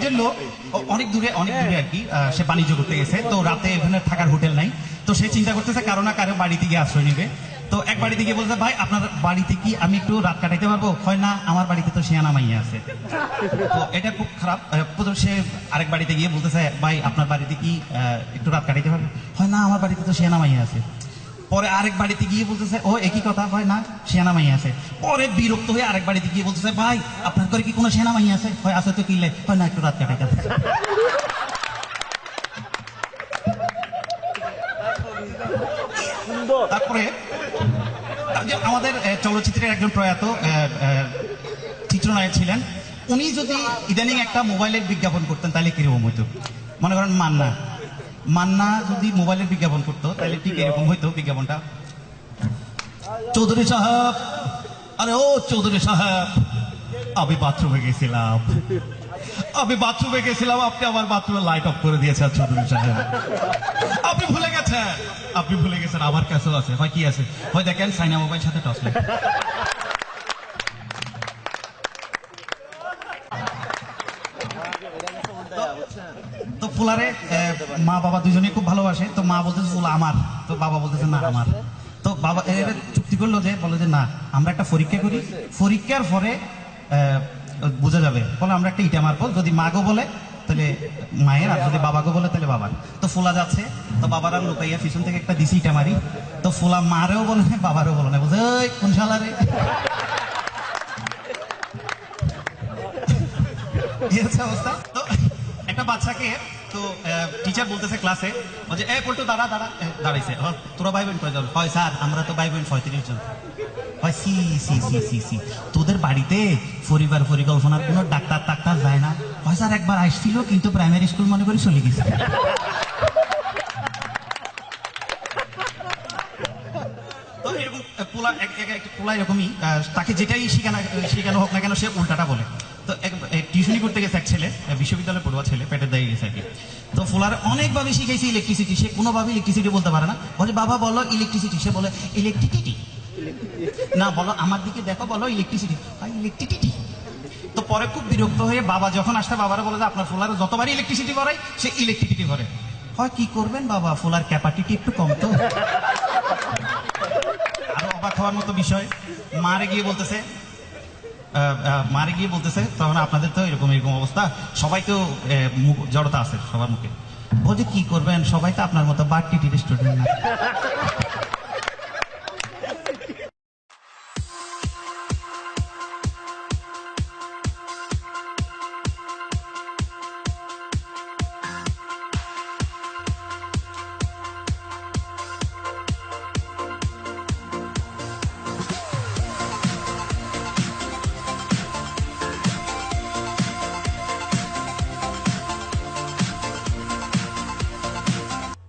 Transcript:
একজন লোক অনেক দূরে আর কি, সে বাণিজ্য করতে গেছে, তো রাতে এখানে থাকার হোটেল নাই, তো সে চিন্তা করতেছে কারো না কারো বাড়িতে গিয়ে আশ্রয় নিবে। তো এক বাড়িতে গিয়ে বলছে, ভাই আপনার বাড়িতে কি আমি একটু রাত কাটাইতে পারবো? হয় না, আমার বাড়িতে তো শিয়ানা মাইয়া আছে। তো এটা খুব খারাপ। সে আরেক বাড়িতে গিয়ে বলতেছে, ভাই আপনার বাড়িতে কি একটু রাত কাটাইতে পারবো? হয় না, আমার বাড়িতে তো শিয়ানা মাইয়া আছে। পরে আরেক বাড়িতে গিয়ে বলতেছে, ও একই কথা, হয় না, শিয়ানা মাইয়া আছে। পরে বিরক্ত হয়ে আরেক বাড়িতে গিয়ে বলতেছে, ভাই আপনার ঘরে কি কোনো শিয়ানা মাইয়া আছে? হয় আছে, তো কিনলে? হয় না, একটু রাত কাটাইতে হবে। তারপরে আমাদের চলচ্চিত্রের একজন প্রয়াত চিত্রনায়ক ছিলেন, উনি যদি ইদানিং একটা মোবাইলের বিজ্ঞাপন করতেন তাহলে কিরকম হইতো? মনে করেন মান্না যদি মোবাইলের বিজ্ঞাপন করতো তাহলে ঠিক এরকম হইতো বিজ্ঞাপনটা। চৌধুরী সাহেব, আরে ও চৌধুরী সাহেব, আমি বাথরুমে গেছিলাম, আপনি আমার বাথরুমে লাইট অফ করে দিয়েছেন চৌধুরী সাহেব। আপনি ভুলে গেছেন আমার কাছেও আছে। হয় কি আছে? হয় দেখেন সাইনা মোবাইল সাথে টর্চ লাইট। তো ফুলারে মা বাবা দুজনে খুব ভালোবাসে, তো মা বলতেছে ফুলা আমার, তো বাবা বলতেছে না আমার। তো বাবা চুক্তি করলো যে, বলে যে না, আমরা একটা পরীক্ষা করি, পরীক্ষার পরে বোঝা যাবে। বলে আমরা একটা ইটা মারবো, যদি মা গো বলে তাহলে মায়ের, আর যদি বাবা গো বলে তাহলে বাবার। তো ফুলা যাচ্ছে, তো বাবার আর লুকাইয়া পিছন থেকে একটা দিছি ইটা মারি। তো ফুলা মারেও বলে না, বাবারও বলে না, বলছে ওই কোন শালারে। অবস্থা। তো একটা বাচ্চাকে তো টিচার বলতেছে ক্লাসে, বলছে এ পল্টু দাঁড়া, দাঁড়াইছে। তোরা ভাই বোন কয়জন? হয় স্যার আমরা তো ভাই বোন 35 জন। হয় সি সি সি সি সি তোদের বাড়িতে পরিবার পরিকল্পনার কোনো ডাক্তার যায় না? হয় স্যার একবার আসছিল, কিন্তু প্রাইমারি স্কুল মনে করে চলে গেছে। তো এরকম পোলা এরকমই, তাকে যেটাই শিখানো হোক না কেন সে উল্টাটা বলে। তো টিউশনি করতে গেছে এক ছেলে, বিশ্ববিদ্যালয়ে পড়ুয়া ছেলে, পেটের দাঁড়িয়ে গেছে আর কি। তো ফুলার অনেকভাবে শিখাইছি ইলেকট্রিসিটি, সে কোনোভাবে ইলেকট্রিসিটি বলতে পারে না। বলে বাবা বলো ইলেকট্রিসিটি, সে বলে ইলেকট্রিসিটি। না বলো আমার দিকে দেখো, বলো ইলেকট্রিসিটি, ইলেকট্রিসিটি। তো পরে খুব বিরক্ত হয়ে বাবা যখন আসতে, বাবারা বলে যে আপনার ফুলার যতবারই ইলেকট্রিসিটি ভরাই সে ইলেকট্রিসিটি ভরে। হয় কি করবেন বাবা, ফুলার ক্যাপাসিটি একটু কম তো। আরো অবাক হওয়ার মতো বিষয়, মারে গিয়ে বলতেছে তখন আপনাদের তো এরকম অবস্থা, সবাই তো জড়তা আছে সবার মুখে। বলছে কি করবেন, সবাই তো আপনার মতো বাড়তি স্টুডেন্ট না।